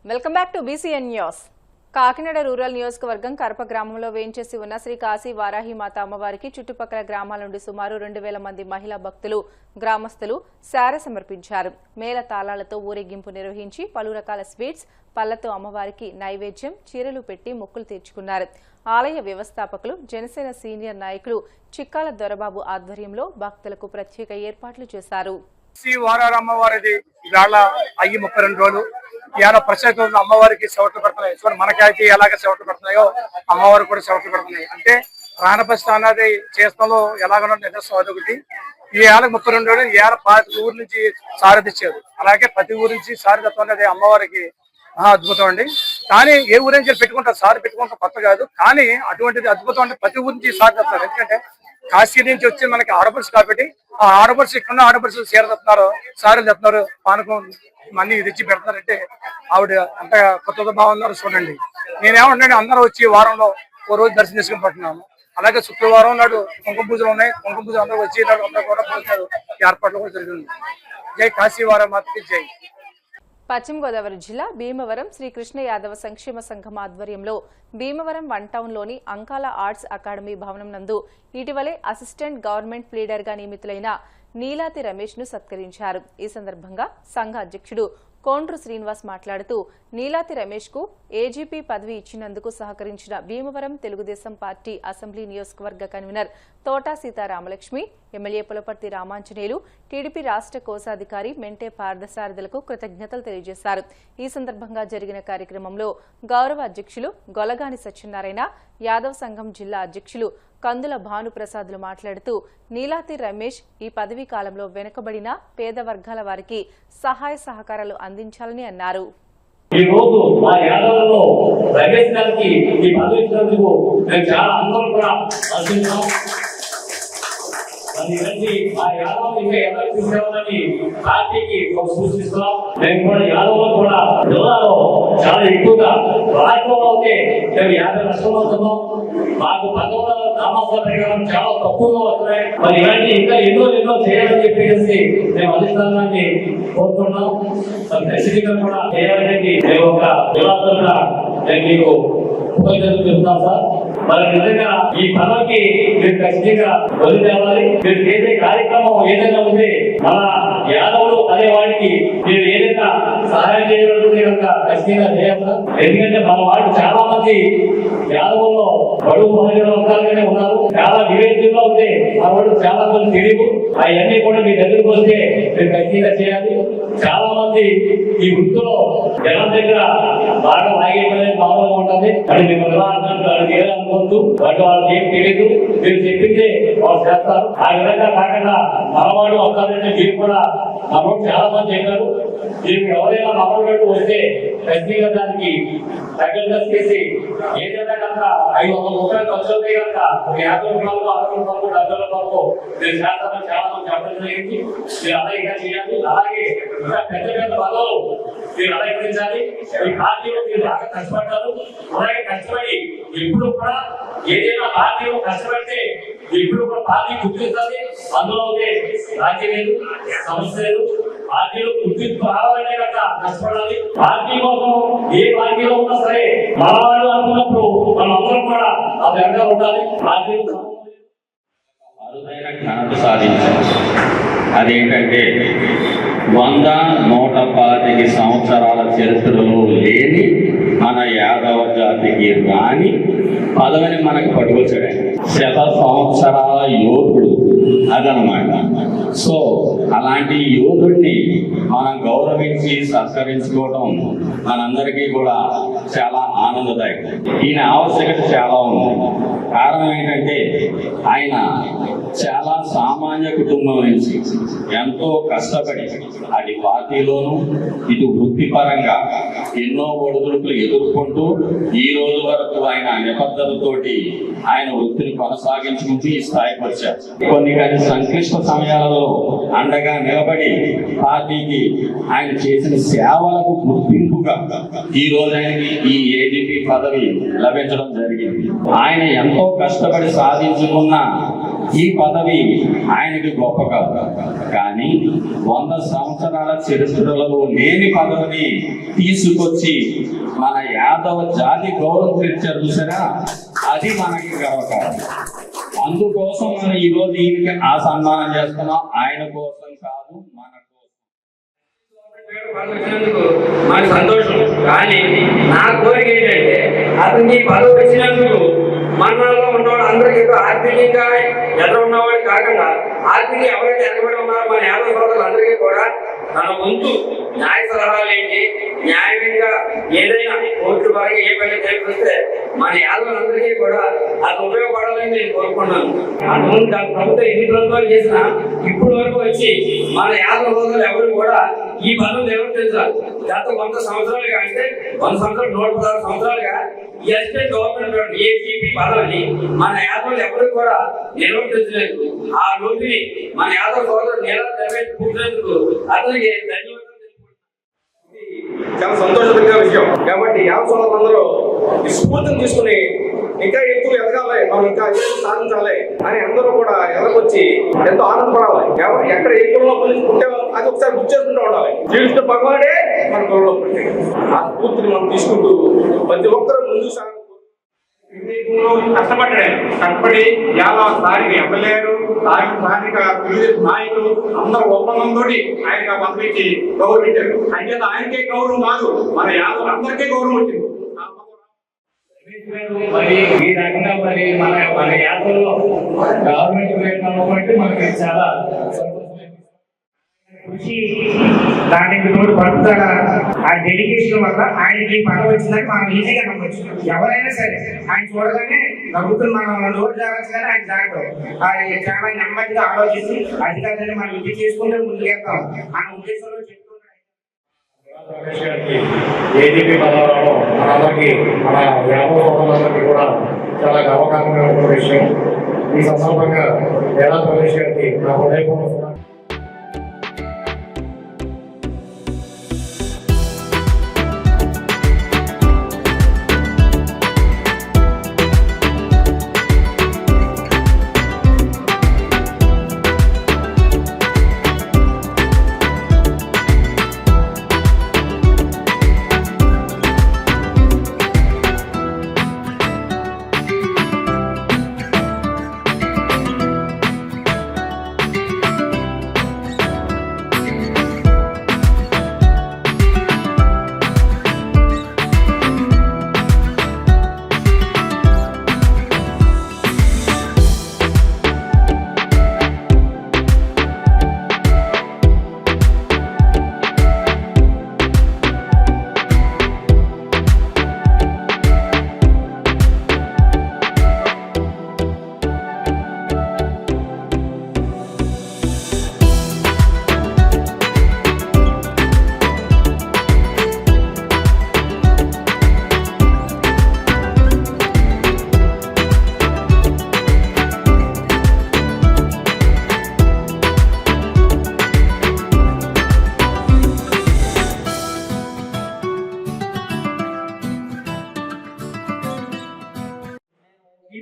Welcome back to BCN news. Kakinada rural నియోజకవర్గం కరప గ్రామంలో వేంచేసి ఉన్న శ్రీ కాశీ వారాహిమాత అమ్మవారికి చుట్టుపక్కల గ్రామాల నుండి సుమారు 2000 మంది మహిళా భక్తులు, గ్రామస్తులు శార సమర్పించారు. మేళ తాళాలతో ఊరేగింపు నిర్వహించి పలు రకాల స్వీట్స్, పళ్లతో అమ్మవారికి నైవేద్యం, చీరలు పెట్టి మొక్కులు తీర్చుకున్నారు. ఆలయ వ్యవస్థాపకులు, జనసేన సీనియర్ నాయకులు చిక్కాల దొరబాబు ఆధ్వర్యంలో భక్తులకు ప్రత్యేక ఏర్పాట్లు చేశారు. ఇవాళ ప్రత్యేకంగా అమ్మవారికి సెవట్లు పెడుతున్నాయి. చూడండి, మనకైతే ఎలాగ సెవట్లు పెడుతున్నాయో అమ్మవారికి కూడా సెవట్లు పెడుతున్నాయి. అంటే ప్రాణప్రతిష్ఠ అనేది చేస్తాలో ఎలాగో నిదర్శనం అదొకటి. ఈ ఏళ్ళకి 32 రోజులు, ఈ ఏళ్ళ 5 ఊరు నుంచి సారథిచ్చారు. అలాగే ప్రతి ఊరు నుంచి సారథత్వం అనేది అమ్మవారికి అద్భుతం అండి. కానీ ఏ ఊరు నుంచి పెట్టుకుంటారు, సారి పెట్టుకుంటారు, కొత్త కాదు. కానీ అటువంటిది అద్భుతం అంటే ప్రతి ఊరు నుంచి సారథిస్తారు. ఎందుకంటే కాశీ నుంచి వచ్చి మనకి ఆడపడుచు కాబట్టి ఆ ఆడపడుచు ఇక్కడ ఆడపడుచు చీరతున్నారు, సారీలు తెస్తున్నారు, పానకం మళ్ళీ తెచ్చి పెడతారంటే ఆవిడ అంత కొత్త భావం చూడండి. నేనేమంటే అందరూ వచ్చి వారంలో ఓ రోజు దర్శనం చేసుకుని పడుతున్నాము. అలాగే శుక్రవారం నాడు కుంకుమ పూజలు ఉన్నాయి. కుంకుమ పూజలు అందరూ వచ్చి అందరూ కూడా పోతున్నారు. ఏర్పాట్లు కూడా జరుగుతుంది. జై కాశీ వారాహిమాతకి జై. పశ్చిమ గోదావరి జిల్లా భీమవరం శ్రీకృష్ణ యాదవ సంక్షేమ సంఘం ఆధ్వర్యంలో భీమవరం 1 టౌన్లోని అంకాల ఆర్ట్స్ అకాడమీ భవనం నందు ఇటీవలే అసిస్టెంట్ గవర్నమెంట్ ప్లీడర్ గా నియమితులైన నీలాతి రమేష్ ను సత్కరించారు. ఈ సందర్భంగా సంఘ అధ్యక్షుడు కోండ్రు శ్రీనివాస్ మాట్లాడుతూ నీలాతి రమేష్ కు ఏజీపీ పదవి ఇచ్చినందుకు సహకరించిన భీమవరం తెలుగుదేశం పార్టీ అసెంబ్లీ నియోజకవర్గ convener Thota Seetharamalakshmi, MLA Pulaparthi Ramanjaneyulu, TDP రాష్ట్ర కోశాధికారి మెంటే పార్థసారథులకు కృతజ్ఞతలు తెలియజేశారు. ఈ సందర్భంగా జరిగిన కార్యక్రమంలో గౌరవ అధ్యక్షులు గొలగాని సత్యనారాయణ, యాదవ్ సంఘం జిల్లా అధ్యక్షులు కందుల భానుప్రసాద్లు మాట్లాడుతూ నీలాతి రమేష్ ఈ పదవీ కాలంలో వెనుకబడిన పేద వర్గాల వారికి సహాయ సహకారాలు అందించాలని అన్నారు. ఈ రోజు మా యాదవ్లో రమేష్ గారికి ఈ పదవి ఇచ్చినందుకు మేము చాలా అందరం కూడా ఆశిస్తున్నాం. ఆ యాదవ్ ఇంకా ఎవరికి తీసుకోవాలని పార్టీకి ఒక సూచిస్తున్నాం. మేము కూడా యాదవ్లో కూడా జిల్లాలో చాలా ఎక్కువగా రాష్ట్రంలో అయితే మేము 50 లక్షలు అవుతున్నాం. మాకు పదవుల నామకరణం చాలా తక్కువగా వస్తున్నాయి. మరి ఇలాంటి ఇంకా ఎన్నో చేయాలని చెప్పేసి మేము అధిష్టానాన్ని కోరుకుంటున్నాం. ఖచ్చితంగా కూడా చేయాలనేది మేము ఒక జిల్లా మీకు ఉపయోగం చెప్తాం సార్. మరి నిజంగా ఈ పదవికి మీరు ఖచ్చితంగా బలి తేవాలి. మీరు చేసే కార్యక్రమం ఏదైనా ఉంటే మన యాదవులు అనే వాడికి మీరు ఏదైనా సహాయం చేయగలిగితే కనుక ఖచ్చితంగా చేయాలి సార్. ఎందుకంటే మన వాళ్ళు చాలా మంది యాదవుల్లో బడుగు మహిళల వర్గాలుగానే ఉన్నారు. చాలా నివేదికలో ఉంటే మన వాళ్ళు చాలా మంది తెలియదు. అవన్నీ కూడా మీ దగ్గరకు వస్తే మీరు ఖచ్చితంగా చేయాలి. చాలా మంది ఈ వృత్తిలో జనం దగ్గర బాగా లాగేయడం మామూలుగా ఉంటుంది. అది మీకు ఎలా అనుకోవద్దు. వాళ్ళకి ఏం తెలియదు. మీరు చెప్పిందే వాళ్ళు చేస్తారు. ఆ విధంగా కాకుండా మనవాడు వస్తారంటే మీరు కూడా మనవాడు చాలా మంది చెప్పారు. మీరు ఎవరైనా మనవాడు వస్తే ఖచ్చితంగా దానికి దగ్గరగా చేసి ఏదైనా కనుక 500 రూపాయలు ఖర్చు అవుతాయి కనుక 50 రూపాయలు 60 రూపాయలు 70 రూపాయలు మీరు చేస్తారని చాలా మంది చెప్పడం జరిగింది. మీరు అలాగే చేయాలి. అలాగే ఇంకా పెద్ద పదవులు మీరు అలంకరించాలి. ఈ పార్టీలో మీరు బాగా కష్టపడ్డారు. అలాగే కష్టపడి ఎప్పుడు కూడా ఏదైనా పార్టీలో కష్టపడితే ఎప్పుడు కూడా పార్టీ గుర్తిస్తుంది. అందులో అయితే రాజీ లేదు, సమస్య లేదు. పార్టీలో గుర్తింపు రావాలంటే కనుక కష్టపడాలి. పార్టీ కోసం ఏ పార్టీలో ఉన్నా సరే మనవాడు అనుకున్నప్పుడు మనం అందరం కూడా ఆ విధంగా ఉండాలి. పార్టీలో అరుదైన ఘనత సాధించారు. అదేంటంటే 100-125 సంవత్సరాల చరిత్రలో లేని మన యాదవ జాతికి రాని పదవిని మనకు పట్టుకొచ్చాడు. 100 సంవత్సరాల యోధుడు అదనమాట. సో అలాంటి యోధుడిని మనం గౌరవించి సత్కరించుకోవడం మనందరికీ కూడా చాలా ఆనందదాయకం. ఈయన ఆవశ్యకత చాలా ఉంది. కారణం ఏంటంటే ఆయన చాలా సామాన్య కుటుంబం నుంచి ఎంతో కష్టపడి అటు పార్టీలోనూ ఇటు వృత్తిపరంగా ఎన్నో ఒడిదుడుకులు ఎదుర్కొంటూ ఈ రోజు వరకు ఆయన నిబద్ధతతోటి ఆయన వృత్తిని కొనసాగించుకుంటూ ఈ స్థాయికి వచ్చారు. కొన్ని సంక్లిష్ట సమయాలలో అండగా నిలబడి పార్టీకి ఆయన చేసిన సేవలకు గుర్తింపుగా ఈ రోజు ఆయనకి ఈ ఏజీపీ పదవి లభించడం జరిగింది. ఆయన ఎంతో కష్టపడి సాధించుకున్న ఈ పదవి ఆయనకి గొప్ప కాదు. కానీ 100 సంవత్సరాల చరిత్రలో లేని పదవిని తీసుకొచ్చి మన యాదవ జాతి గౌరవం తెచ్చారు చూసారా, అది మనకి గర్వకారణం. అందుకోసం మనం ఈరోజు ఈయనకి ఆ సన్మానం చేస్తున్నాం. ఆయన కోసం కాదు, మన కోసం. మాకు సంతోషం. కానీ నా కోరిక ఏంటంటే అతనికి పదవి వచ్చినందుకు మండలంలో ఉన్నవాడు అందరికీ ఆర్థికంగా ఎదురు ఉన్నవాడు కాకుండా ఆర్థికంగా ఎవరైతే ఎనబడి ఉన్నారో మన యాదవ సోదరులందరికీ కూడా తన వంతు న్యాయ సలహాలు ఏంటి, న్యాయంగా ఏదైనా కోర్టు వారికి ఏ పని చేస్తే మన యాదవులందరికీ కూడా అది ఉపయోగపడాలని నేను కోరుకున్నాను. అటువంటి ప్రభుత్వం ఎన్ని ప్రభుత్వాలు చేసినా ఇప్పుడు వరకు వచ్చి మన యాదవ సోదరులు ఎవరు కూడా ఈ పదవి నిర్వర్తించాలి. గత 100 సంవత్సరాలుగా అంటే 100 సంవత్సరాలు 116 సంవత్సరాలుగా ఈ అసిస్టెంట్ గవర్నమెంట్ ఏజీపీ పదవిని మన యాదవులు ఎవరు కూడా నిర్వర్తించలేదు. ఆ రోజుని మన యాదవ సోదరులు నెరవేర్చుకునేందుకు అతనికి ధన్యవాదాలు. చాలా సంతోషకరమైన విషయం. కాబట్టి యాదవ సోదరులందరూ ఈ స్ఫూర్తిని తీసుకుని ఇంకా ఎక్కువ ఎదగాలి, మనం ఇంకా సాధించాలి అని అందరూ కూడా ఎదగొచ్చి ఎంతో ఆనందపడాలి. ఎక్కడ ఏ కులంలో పుట్టే అది ఒకసారి గుర్తు చేసుకుంటూ ఉండాలి. శ్రీకృష్ణ భగవానుడే మన కులంలో పుట్టే. ఆ స్ఫూర్తిని మనం తీసుకుంటూ ప్రతి ఒక్కరూ ముందుకు సాగు కష్టపడి యాదవ స్థానిక ఎమ్మెల్యేలు, స్థానిక తెలుగుదేశం నాయకులు అందరూ ఒప్పందంతో ఆయనకు ఆ పదవికి గౌరవించారు. అయితే ఆయనకే గౌరవం కాదు, మన యాదవ్ అందరికీ గౌరవం వచ్చింది. మరి ఈ రకంగా మరి మన యాత్రలో గవర్నమెంట్ కాబట్టి మనకి చాలా కృషి, దానికి తోడు పడుతున్న ఆ డెడికేషన్ వల్ల ఆయనకి పదవి వచ్చిందని మనం ఈజీగా నమ్మచ్చు. ఎవరైనా సరే ఆయన చూడగానే నవ్వుతున్న మనం నోటు జాగ్రత్తగానే ఆయన జాగ్రత్త ఆయన చాలా నెమ్మదిగా ఆలోచించి అధికారులను మనం విద్య చేసుకుంటే ముందుకెళ్తాం అన్న ఉద్దేశంలో చెప్తున్నాం. ఏజీపీ పదవులలో మనందరికీ, మన యాదవ సోదరులందరికీ కూడా చాలా గర్వకారణమైన ఒక విషయం. ఈ సందర్భంగా వేలా రమేష్ గారికి నా హృదయపూర్వక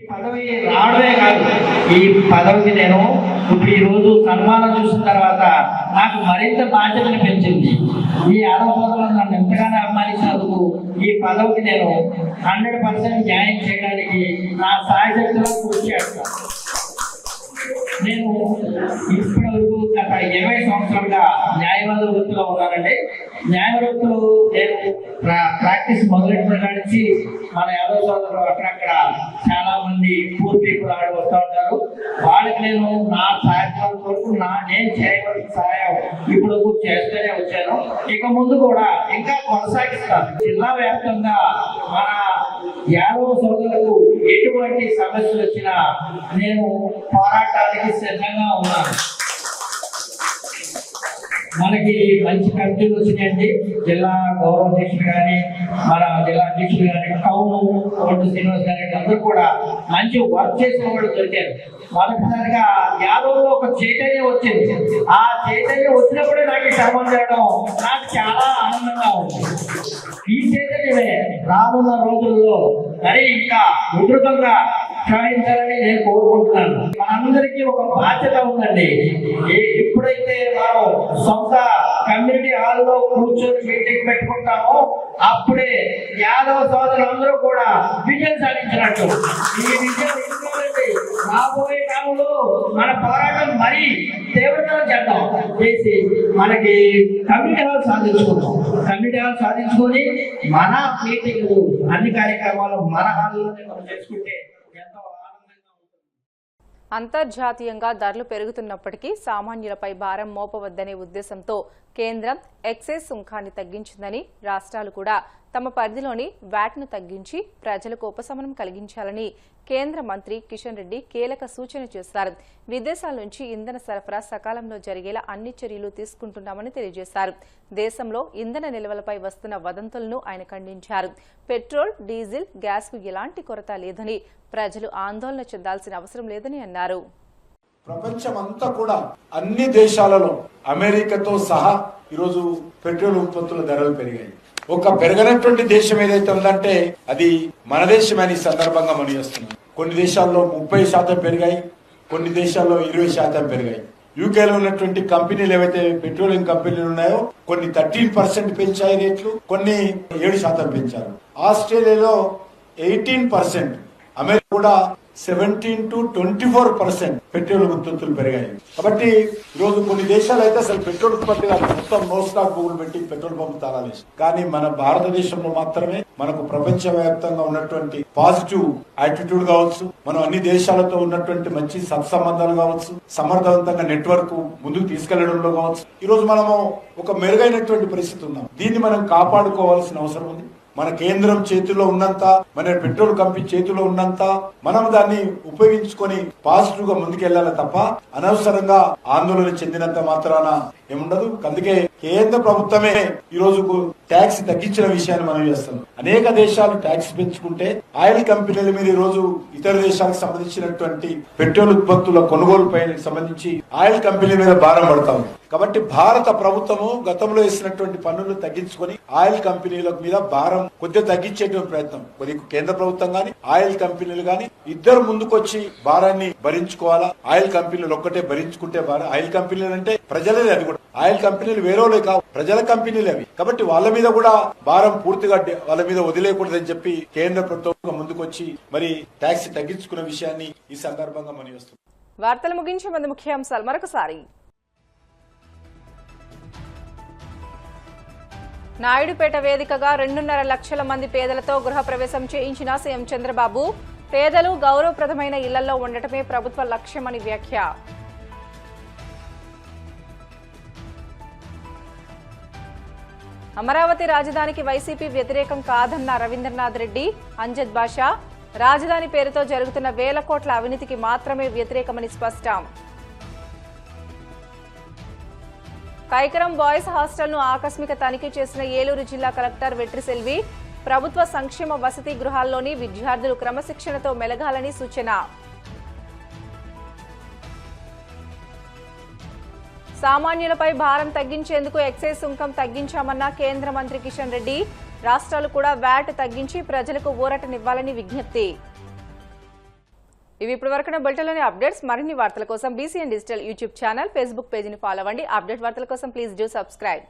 పదవి రావడమే కాదు, ఈ పదవికి నేను ఇప్పుడు ఈ రోజు సన్మానం చూసిన తర్వాత నాకు మరింత బాధ్యతను పెంచింది. ఈ ఆరోపణలు నన్ను ఎంతగానో అభిమానించినందుకు ఈ పదవికి నేను 100% న్యాయం చేయడానికి నా సాయశక్తిలో కృషి చేస్తాను. నేను ఇప్పటి వరకు గత 20 సంవత్సరాలుగా న్యాయవాద వృత్తిలో ఉన్నానండి. న్యాయ వృత్తులు నేను ప్రాక్టీస్ మొదలెట్టిన నుంచి మన యాదవ సోదరులు అక్కడక్కడ చాలా మంది పూర్తి కులాలు వస్తూ ఉంటారు. వాళ్ళకి నేను నా సహాయం వరకు నేను చేయవలసిన సహాయం ఇప్పుడు చేస్తూనే వచ్చాను. ఇక ముందు కూడా ఇంకా కొనసాగిస్తాను. జిల్లా వ్యాప్తంగా మన యాదవ సోదరులకు ఎటువంటి సమస్యలు వచ్చినా నేను పోరాటానికి సిద్ధంగా ఉన్నాను. మనకి మంచి కమిటీలు వచ్చినాయండి. జిల్లా గౌరవ అధ్యక్షులు కానీ, మన జిల్లా అధ్యక్షులు కానీ, టౌన్ కోర్టు శ్రీనివాస్ గారి అందరూ కూడా మంచి వర్క్ చేసిన వాళ్ళు దొరికారు. మొదటిసారిగా యాదవ్లో ఒక చైతన్యం వచ్చింది. ఆ చైతన్యం వచ్చినప్పుడే నాకు ఈ శ్రమం చేయడం నాకు చాలా ఆనందంగా ఉంది. ఈ చైతన్యమే రానున్న రోజుల్లో మరి ఇంకా ఉధృతంగా క్షమించాలని నేను కోరుకుంటున్నాను. మనందరికీ ఒక బాధ్యత ఉందండి. ఎప్పుడైతే మనం సొంత కమ్యూనిటీ హాల్లో కూర్చొని మీటింగ్ పెట్టుకుంటామో అప్పుడే యాదవ సోదరులందరూ కూడా విజయం సాధించినట్టు. ఈ విజయం ఎందుకంటే రాబోయే కాలంలో మన పోరాటం మరీ తీవ్రతరం చేద్దాం చేసి మనకి కమ్యూనిటీ హాల్ సాధించుకుంటాం. కమ్యూనిటీ హాల్ సాధించుకొని మన మీటింగ్లు అన్ని కార్యక్రమాలు మన హాల్లోనే మనం చేసుకుంటే ఎంతో ఆనందంగా ఉంటుంది. అంతర్జాతీయంగా ధరలు పెరుగుతున్నప్పటికీ సామాన్యులపై భారం మోపవద్దనే ఉద్దేశంతో కేంద్రం ఎక్సైజ్ సుంకాన్ని తగ్గించిందని రాష్ట్రాలు కూడా తమ పరిధిలోని వ్యాట్ను తగ్గించి ప్రజలకు ఉపశమనం కలిగించాలని కేంద్ర మంత్రి కిషన్ రెడ్డి కీలక సూచన చేశారు. విదేశాల నుంచి ఇంధన సరఫరా సకాలంలో జరిగేలా అన్ని చర్యలు తీసుకుంటున్నామని తెలియజేశారు. దేశంలో ఇంధన నిల్వలపై వస్తున్న వదంతులను ఆయన ఖండించారు. పెట్రోల్, డీజిల్, గ్యాస్కు ఎలాంటి కొరత లేదని, ప్రజలు ఆందోళన చెందాల్సిన అవసరం లేదని అన్నారు. ప్రపంచమంతా కూడా అన్ని దేశాలలో అమెరికాతో సహా ఈరోజు పెట్రోల్ ఉత్పత్తుల ధరలు పెరిగాయి. ఒక పెరగనటువంటి దేశం ఏదైతే ఉందంటే అది మన దేశమని సందర్భంగా మనం చేస్తున్నాం. కొన్ని దేశాల్లో 30% పెరిగాయి, కొన్ని దేశాల్లో 20% పెరిగాయి. యూకేలో ఉన్నటువంటి కంపెనీలు ఏవైతే పెట్రోలియం కంపెనీలు ఉన్నాయో కొన్ని 13% పెంచాయి రేట్లు, కొన్ని 7% పెంచారు. ఆస్ట్రేలియాలో 18%, అమెరికా కూడా 17 to 24% పెట్రోల్ ఉత్పత్తులు పెరిగాయి. కాబట్టి ఈరోజు కొన్ని దేశాలు అయితే అసలు పెట్రోల్ ఉత్పత్తి మొత్తం నో స్టాక్ బుగులు పెట్టి పెట్రోల్ పంపు తాళాలు వేసి, కానీ మన భారతదేశంలో మాత్రమే మనకు ప్రపంచ వ్యాప్తంగా ఉన్నటువంటి పాజిటివ్ యాటిట్యూడ్ కావచ్చు, మనం అన్ని దేశాలతో ఉన్నటువంటి మంచి సత్సంబంధాలు కావచ్చు, సమర్థవంతంగా నెట్వర్క్ ముందుకు తీసుకెళ్లడంలో కావచ్చు, ఈ రోజు మనము ఒక మెరుగైనటువంటి పరిస్థితి ఉన్నాం. దీన్ని మనం కాపాడుకోవాల్సిన అవసరం ఉంది. మన కేంద్రం చేతిలో ఉన్నంత, మన పెట్రోల్ కంపెనీ చేతిలో ఉన్నంత మనం దాన్ని ఉపయోగించుకొని పాజిటివ్ గా ముందుకెళ్లాలి తప్ప అనవసరంగా ఆందోళన చెందినంత మాత్రాన ఏముండదు. అందుకే కేంద్ర ప్రభుత్వమే ఈ రోజు ట్యాక్స్ తగ్గించిన విషయాన్ని మనం చేస్తున్నాం. అనేక దేశాలు ట్యాక్స్ పెంచుకుంటే ఆయిల్ కంపెనీల మీద ఈ రోజు ఇతర దేశాలకు సంబంధించినటువంటి పెట్రోల్ ఉత్పత్తుల కొనుగోలు పై సంబంధించి ఆయిల్ కంపెనీల మీద భారం పడతాం. కాబట్టి భారత ప్రభుత్వము గతంలో వేసినటువంటి పన్నులు తగ్గించుకొని ఆయిల్ కంపెనీల మీద భారం కొద్దిగా తగ్గించేటువంటి ప్రయత్నం, కొద్దిగా కేంద్ర ప్రభుత్వం గాని ఆయిల్ కంపెనీలు గాని ఇద్దరు ముందుకొచ్చి భారాన్ని భరించుకోవాలా. ఆయిల్ కంపెనీలు ఒక్కటే భరించుకుంటే భారం, ఆయిల్ కంపెనీలు అంటే ప్రజలే, అది కూడా ఆయిల్ కంపెనీలు వేరేలే కావు, ప్రజల కంపెనీలు అవి. కాబట్టి వాళ్ళ మీద కూడా భారం పూర్తిగా వాళ్ళ మీద వదిలేకూడదని చెప్పి కేంద్ర ప్రభుత్వం ముందుకొచ్చి మరి ట్యాక్స్ తగ్గించుకున్న విషయాన్ని ఈ సందర్భంగా మనం చేస్తున్నాం. వార్తలు ముగించే ముందు ముఖ్యాంశాలు మరొకసారి. నాయుడుపేట వేదికగా 2.5 లక్షల మంది పేదలతో గృహప్రవేశం చేయించిన సీఎం చంద్రబాబు, పేదలు గౌరవప్రదమైన ఇళ్లలో ఉండటమే ప్రభుత్వ లక్ష్యమని వ్యాఖ్య. అమరావతి రాజధానికి వైసీపీ వ్యతిరేకం కాదన్న రవీంద్రనాథ్ రెడ్డి, అంజద్ బాషా, రాజధాని పేరుతో జరుగుతున్న వేల కోట్ల అవినీతికి మాత్రమే వ్యతిరేకమని స్పష్టం. కైకరం బాయ్స్ హాస్టల్ను ఆకస్మిక తనిఖీ చేసిన ఏలూరు జిల్లా కలెక్టర్ వెట్రిసెల్వి, ప్రభుత్వ సంక్షేమ వసతి గృహాల్లోని విద్యార్థులు క్రమశిక్షణతో మెలగాలని సూచన. సామాన్యులపై భారం తగ్గించేందుకు ఎక్సైజ్ సుంకం తగ్గించామన్న కేంద్ర మంత్రి కిషన్ రెడ్డి, రాష్ట్రాలు కూడా వ్యాట్ తగ్గించి ప్రజలకు ఊరటనివ్వాలని విజ్ఞప్తి. ఇవి ఇప్పటివరకున్న బులెటిన్లోని అప్డేట్స్. మరిన్ని వార్తల కోసం BCN digital YouTube channel, Facebook పేజీని ఫాలో అవ్వండి. అప్డేట్ వార్తల కోసం ప్లీజ్ డూ సబ్స్క్రైబ్.